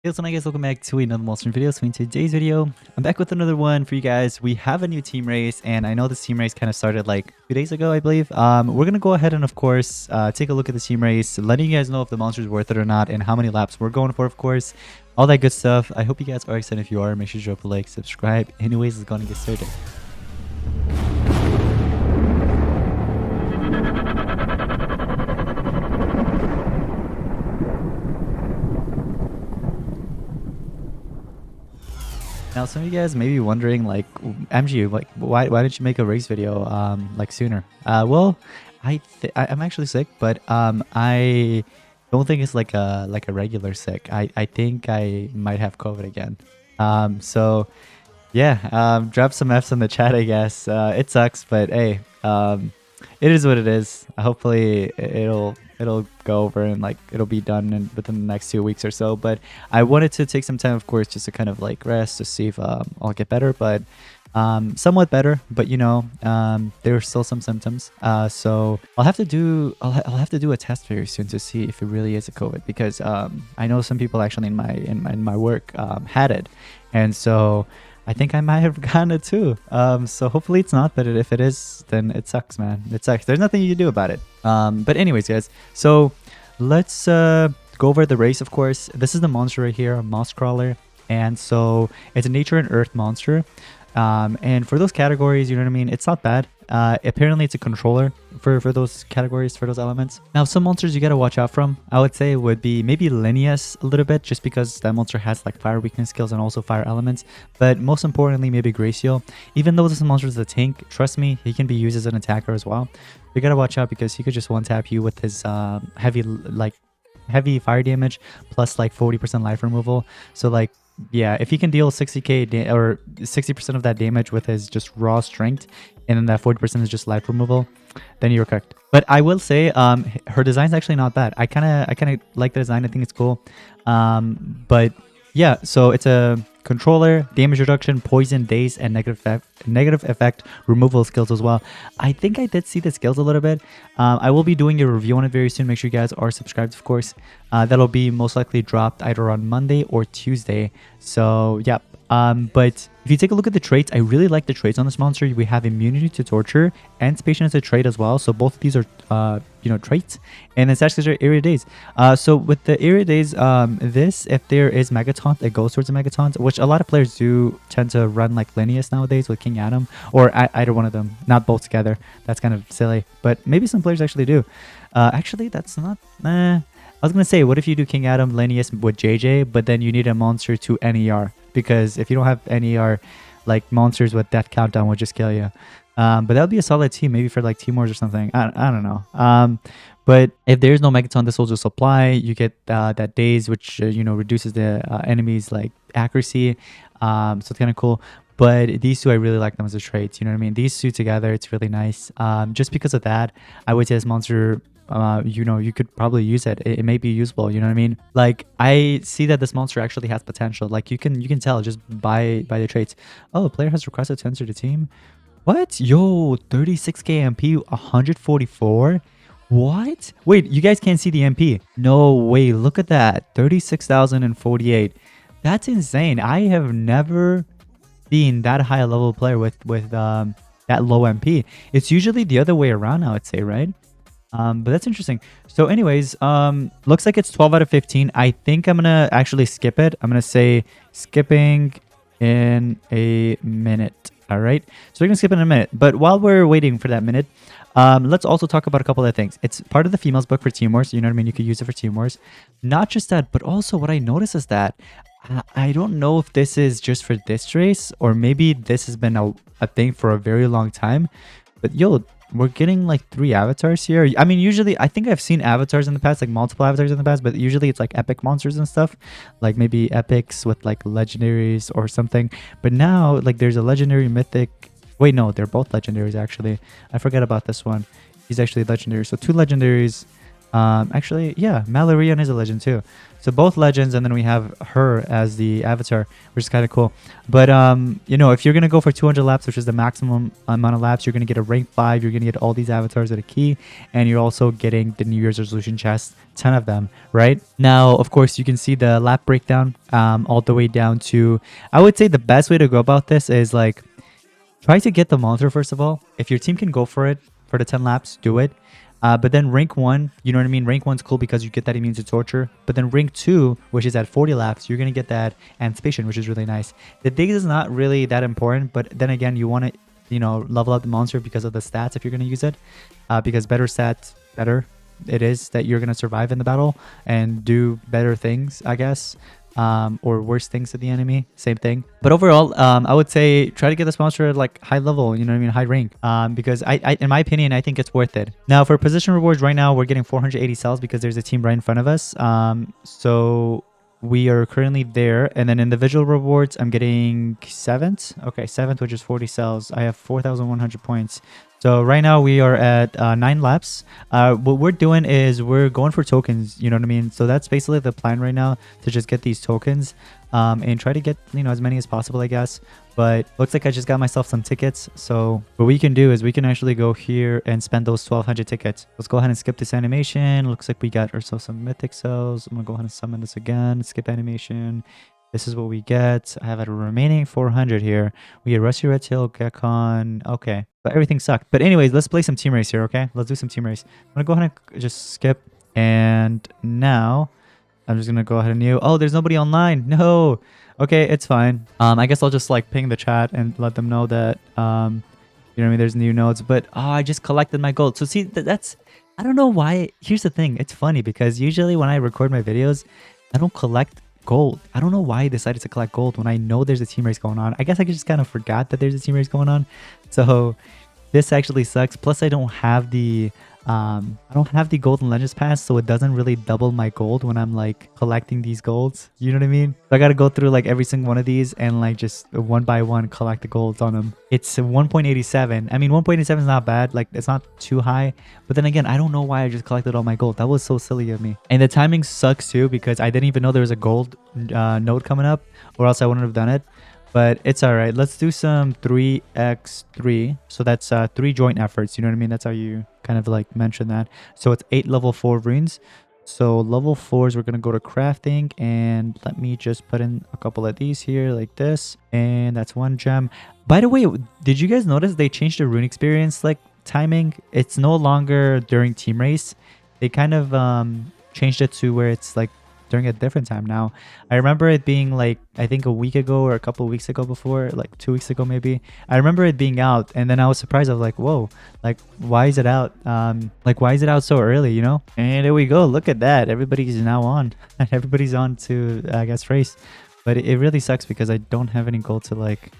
Hey, what's up guys, welcome back to another Mosscrawler video. So in today's video, I'm back with another one for you guys. We have a new team race, and I know this team race kind of started like 2 days ago, I believe. We're gonna go ahead and of course take a look at the team race, letting you guys know if the monster is worth it or not, and how many laps we're going for, of course. All that good stuff. I hope you guys are excited. If you are, make sure to drop a like, subscribe. Anyways, let's go and get started. Now, some of you guys may be wondering, like, MG, like, why didn't you make a race video, like sooner? Well, I'm actually sick, but I don't think it's like a regular sick. I think I might have COVID again. So yeah, drop some Fs in the chat, I guess. It sucks, but hey, it is what it is. Hopefully it'll go over and like it'll be done within the next 2 weeks or so. But I wanted to take some time, of course, just to kind of like rest to see if I'll get better. But somewhat better, but you know, there are still some symptoms. So I'll have to do a test very soon to see if it really is a COVID, because I know some people actually in my work had it, and so I think I might have gotten it too. So hopefully it's not, but if it is, then it sucks, man. It sucks. There's nothing you can do about it. But anyways, guys, so let's go over the race, of course. This is the monster right here, Mosscrawler. And so it's a nature and earth monster. And for those categories, you know what I mean? It's not bad. Apparently it's a controller for those categories, for those elements. Now, some monsters you gotta watch out from, I would say, would be maybe Linnaeus a little bit, just because that monster has like fire weakness skills and also fire elements. But most importantly, maybe Gracio. Even though this monster is a tank, trust me, he can be used as an attacker as well. You gotta watch out, because he could just one-tap you with his heavy fire damage plus like 40% life removal. So like, yeah, if he can deal 60k or 60% of that damage with his just raw strength, and then that 40% is just life removal, then you're correct. But I will say, her design's actually not bad. I kind of like the design. I think it's cool. But yeah, so it's a controller, damage reduction, poison, daze, and negative effect removal skills as well. I think I did see the skills a little bit. I will be doing a review on it very soon. Make sure you guys are subscribed, of course. That'll be most likely dropped either on Monday or Tuesday. So yeah. But if you take a look at the traits, I really like the traits on this monster. We have immunity to torture and Spatial as a trait as well. So both of these are, you know, traits. And it's actually area days. So with the area days, this, if there is Megataunt, it goes towards a Megataunt, which a lot of players do tend to run like Linnaeus nowadays with King Adam, or either one of them, not both together. That's kind of silly, but maybe some players actually do. Actually, that's not... I was going to say, what if you do King Adam, Linnaeus with JJ, but then you need a monster to NER? Because if you don't have NER, like monsters with Death Countdown will just kill you. But that would be a solid team, maybe for like Team Wars or something. I don't know. But if there's no Megaton, this will just apply. You get that daze, which you know, reduces the enemy's like accuracy. So it's kind of cool. But these two, I really like them as a trait. You know what I mean? These two together, it's really nice. Just because of that, I would say this monster, you know, you could probably use it. It may be usable, you know what I mean? Like, I see that this monster actually has potential. Like, you can tell just by the traits. Oh, a player has requested to enter the team. What? Yo, 36k MP, 144. What? Wait, you guys can't see the MP. No way, look at that. 36,048. That's insane. I have never seen that high a level player with that low MP. It's usually the other way around, I would say, right? But that's interesting. So anyways, looks like it's 12 out of 15. I think I'm gonna actually skip it. I'm gonna say skipping in a minute. All right, so we're gonna skip in a minute. But while we're waiting for that minute, let's also talk about a couple of things. It's part of the females book for Team Wars. You know what I mean? You could use it for Team Wars. Not just that, but also what I noticed is that I don't know if this is just for this race, or maybe this has been a thing for a very long time. But yo, we're getting like 3 avatars here. I mean, usually I think I've seen avatars in the past, like multiple avatars in the past, but usually it's like epic monsters and stuff, like maybe epics with like legendaries or something. But now like there's a legendary, mythic. Wait, no, they're both legendaries actually. I forget about this one. He's actually legendary. So 2 legendaries. Actually, yeah, Malloreon is a legend too. So both legends, and then we have her as the avatar, which is kind of cool. But you know, if you're gonna go for 200 laps, which is the maximum amount of laps, you're gonna get a rank 5. You're gonna get all these avatars at a key, and you're also getting the New Year's resolution chest, 10 of them, right? Now, of course, you can see the lap breakdown, all the way down to. I would say the best way to go about this is like try to get the monster first of all. If your team can go for it for the 10 laps, do it. But then rank 1, you know what I mean? Rank 1's cool because you get that immune to torture. But then rank 2, which is at 40 laps, you're going to get that anticipation, which is really nice. The digs is not really that important, but then again, you want to, you know, level up the monster because of the stats if you're going to use it. Because better stats, better it is that you're going to survive in the battle and do better things, I guess. Or worse things to the enemy, same thing. But overall, I would say try to get this monster at like high level, you know what I mean, high rank. Because I, in my opinion, I think it's worth it. Now for position rewards, right now we're getting 480 cells because there's a team right in front of us. So we are currently there, and then individual rewards, I'm getting 7th. Okay, 7th, which is 40 cells. I have 4,100 points. So right now we are at 9 laps. What we're doing is we're going for tokens, you know what I mean? So that's basically the plan right now, to just get these tokens and try to get, you know, as many as possible, I guess. But looks like I just got myself some tickets. So what we can do is we can actually go here and spend those 1,200 tickets. Let's go ahead and skip this animation. Looks like we got ourselves some mythic cells. I'm gonna go ahead and summon this again. Skip animation. This is what we get. I have a remaining 400 here. We get Rusty Red Tail, Gekon. Okay, but everything sucked. But anyways, let's play some team race here, okay? Let's do some team race. I'm gonna go ahead and just skip. And now I'm just gonna go ahead and new. Oh, there's nobody online. No. Okay, it's fine. I guess I'll just like ping the chat and let them know that you know what I mean, there's new nodes. But I just collected my gold. So see, that's I don't know why. Here's the thing. It's funny because usually when I record my videos, I don't collect gold. I don't know why I decided to collect gold when I know there's a team race going on. I guess I just kind of forgot that there's a team race going on. So this actually sucks. Plus I don't have the golden legends pass, so it doesn't really double my gold when I'm like collecting these golds, you know what I mean? So I gotta go through like every single one of these and like just one by one collect the golds on them. It's 1.87. I mean, 1.87 is not bad, like it's not too high, but then again, I don't know why I just collected all my gold. That was so silly of me. And the timing sucks too because I didn't even know there was a gold node coming up, or else I wouldn't have done it. But it's all right. Let's do some 3x3. So that's 3 joint efforts. You know what I mean? That's how you kind of like mention that. So it's 8 level 4 runes. So level 4s, we're going to go to crafting. And let me just put in a couple of these here like this. And that's 1 gem. By the way, did you guys notice they changed the rune experience like timing? It's no longer during team race. They kind of changed it to where it's like during a different time now. I remember it being like, I think a week ago or a couple of weeks ago before, like 2 weeks ago maybe. I remember it being out, and then I was surprised. I was like, whoa, like why is it out? Like why is it out so early, you know? And there we go. Look at that. Everybody's now on. Everybody's on to, I guess, race. But it really sucks because I don't have any gold to like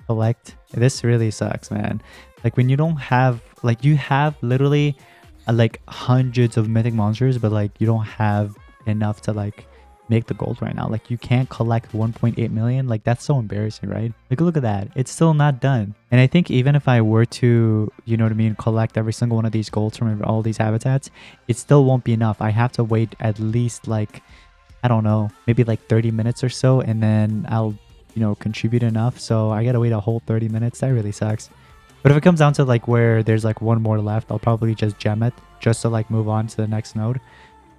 collect. This really sucks, man. Like when you don't have, like you have literally like hundreds of mythic monsters, but like you don't have enough to like make the gold right now. Like you can't collect 1.8 million. Like that's so embarrassing, right? Like look at that. It's still not done. And I think even if I were to, you know what I mean, collect every single one of these golds from all these habitats, it still won't be enough. I have to wait at least like, I don't know, maybe like 30 minutes or so, and then I'll, you know, contribute enough. So I gotta wait a whole 30 minutes. That really sucks. But if it comes down to like where there's like one more left, I'll probably just gem it just to like move on to the next node.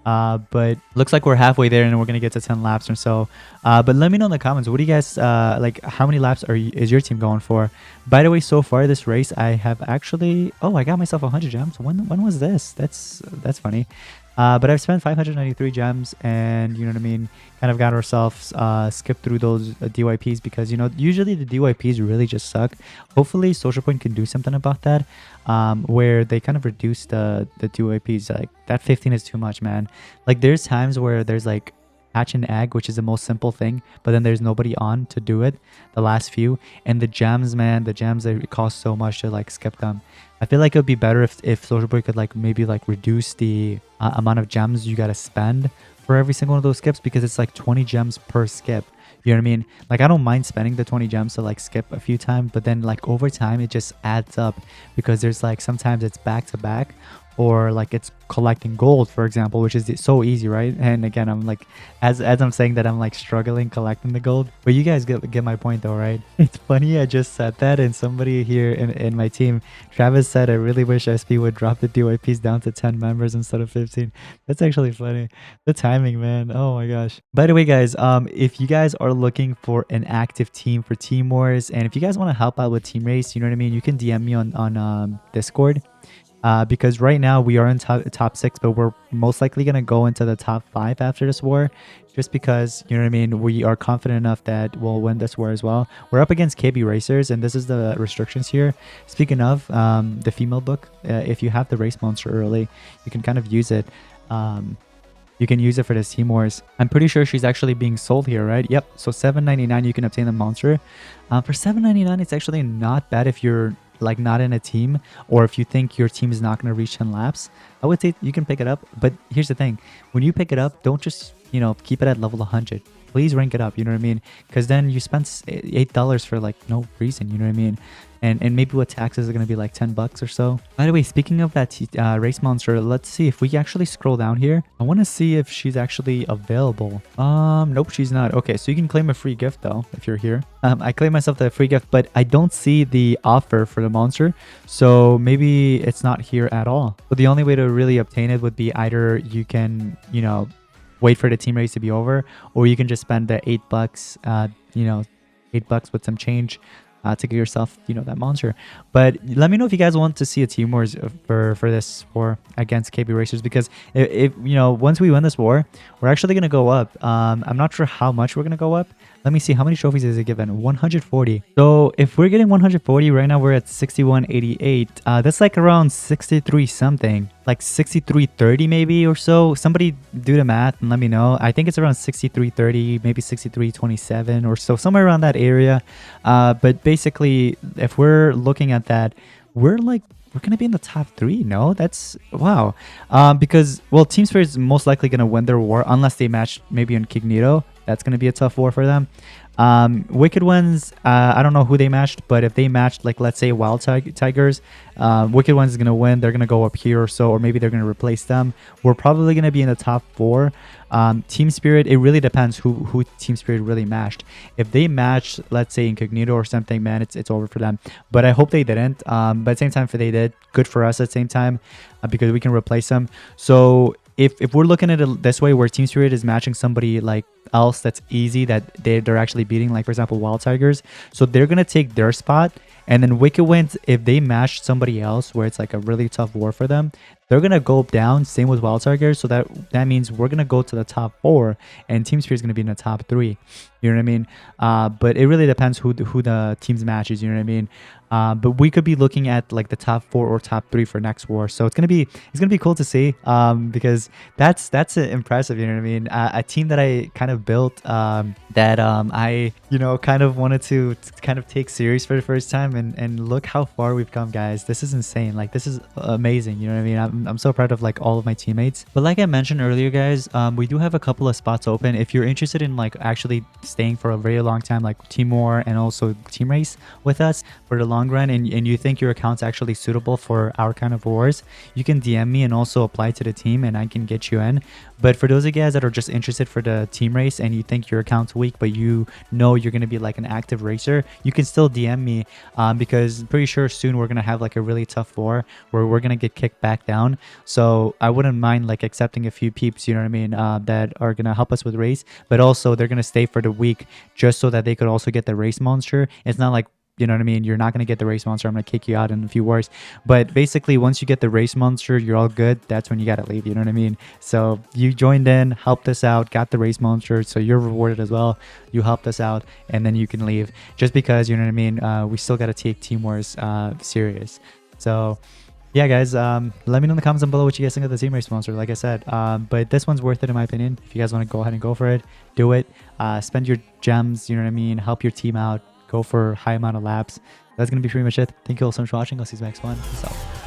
But looks like we're halfway there and we're gonna get to 10 laps or so. But let me know in the comments, what do you guys like, how many laps is your team going for? By the way, so far this race I have actually, oh, I got myself 100 gems. When was this? That's funny. But I've spent 593 gems, and you know what I mean, kind of got ourselves skipped through those DYPs because, you know, usually the DYPs really just suck. Hopefully Social Point can do something about that, where they kind of reduce the DYPs. Like that 15 is too much, man. Like there's times where there's like hatch an egg, which is the most simple thing, but then there's nobody on to do it the last few, and the gems, man, the gems, they cost so much to like skip them. I feel like it would be better if Social Boy could like maybe like reduce the amount of gems you gotta spend for every single one of those skips, because it's like 20 gems per skip. You know what I mean? Like, I don't mind spending the 20 gems to like skip a few times, but then like over time it just adds up, because there's like sometimes it's back to back, or like it's collecting gold, for example, which is so easy, right? And again, I'm like, as I'm saying that, I'm like struggling collecting the gold, but you guys get my point though, right? It's funny, I just said that, and somebody here in my team, Travis, said, I really wish SP would drop the DYPs down to 10 members instead of 15. That's actually funny. The timing, man. Oh my gosh. By the way, guys, if you guys are looking for an active team for Team Wars, and if you guys want to help out with Team Race, you know what I mean, you can DM me on Discord. Because right now we are in top 6, but we're most likely going to go into the top 5 after this war, just because, you know what I mean, we are confident enough that we'll win this war as well. We're up against KB Racers, and this is the restrictions here. Speaking of the female book, if you have the race monster early, you can kind of use it. You can use it for the Team Wars. I'm pretty sure she's actually being sold here, right? Yep. So $7.99 you can obtain the monster. For $7.99, it's actually not bad if you're like not in a team, or if you think your team is not going to reach 10 laps. I would say you can pick it up, but here's the thing: when you pick it up, don't just, you know, keep it at level 100. Please rank it up, you know what I mean? Because then you spend $8 for like no reason, you know what I mean? And maybe what taxes are going to be like 10 bucks or so. By the way, speaking of that race monster, let's see if we actually scroll down here. I want to see if she's actually available. Nope, she's not. Okay, so you can claim a free gift though if you're here. I claim myself the free gift, but I don't see the offer for the monster, so maybe it's not here at all. But the only way to really obtain it would be either you can, you know, wait for the team race to be over, or you can just spend the $8, you know, $8 with some change to get yourself, you know, that monster. But let me know if you guys want to see a Team Wars for this war against KB Racers, because if you know, once we win this war, we're actually gonna go up. I'm not sure how much we're gonna go up. Let me see, how many trophies is it given? 140. So if we're getting 140 right now, we're at 6188. That's like around 63 something, like 6330 maybe or so. Somebody do the math and let me know. I think it's around 6330, maybe 6327 or so, somewhere around that area. But basically, if we're looking at that, we're gonna be in the top 3. No, that's wow. Because, well, Team Spirit is most likely gonna win their war unless they match maybe Incognito. That's gonna be a tough war for them. Wicked Ones, I don't know who they matched, but if they matched, like, let's say Wild Tigers, Wicked Ones is gonna win. They're gonna go up here or so, or maybe they're gonna replace them. We're probably gonna be in the top 4. Team Spirit, it really depends who Team Spirit really matched. If they matched, let's say Incognito or something, man, it's over for them. But I hope they didn't. But at the same time, if they did, good for us at the same time, because we can replace them. So if we're looking at it this way, where Team Spirit is matching somebody like else that's easy, that they're actually beating, like for example Wild Tigers, so they're gonna take their spot, and then Wicked Wins, if they match somebody else where it's like a really tough war for them, they're gonna go down. Same with Wild Tigers, so that means we're gonna go to the top 4, and Team Spirit is gonna be in the top 3. You know what I mean? But it really depends who the teams matches. You know what I mean? But we could be looking at like the top 4 or top 3 for next war. So it's gonna be cool to see, because that's impressive. You know what I mean? A team that I kind of built, that I, you know, kind of wanted to kind of take serious for the first time, and look how far we've come, guys. This is insane. Like, this is amazing. You know what I mean? I'm so proud of like all of my teammates. But like I mentioned earlier, guys, we do have a couple of spots open. If you're interested in like actually staying for a very long time, like Team War and also Team Race with us for the long run, and you think your account's actually suitable for our kind of wars, you can DM me and also apply to the team, and I can get you in. But for those of you guys that are just interested for the Team Race, and you think your account's weak, but you know you're going to be like an active racer, you can still DM me, because I'm pretty sure soon we're going to have like a really tough war where we're going to get kicked back down. So I wouldn't mind like accepting a few peeps, you know what I mean, that are going to help us with race, but also they're going to stay for the week just so that they could also get the race monster. It's not like, you know what I mean, you're not going to get the race monster, I'm going to kick you out in a few wars. But basically, once you get the race monster, you're all good. That's when you got to leave, you know what I mean? So you joined in, helped us out, got the race monster, so you're rewarded as well. You helped us out, and then you can leave, just because, you know what I mean, we still got to take Team Wars serious. So yeah, guys, let me know in the comments down below what you guys think of the Team Race monster, like I said. But this one's worth it in my opinion. If you guys want to go ahead and go for it, do it. Spend your gems, you know what I mean, help your team out, go for high amount of laps. That's going to be pretty much it. Thank you all so much for watching. I'll see you next one. Peace out.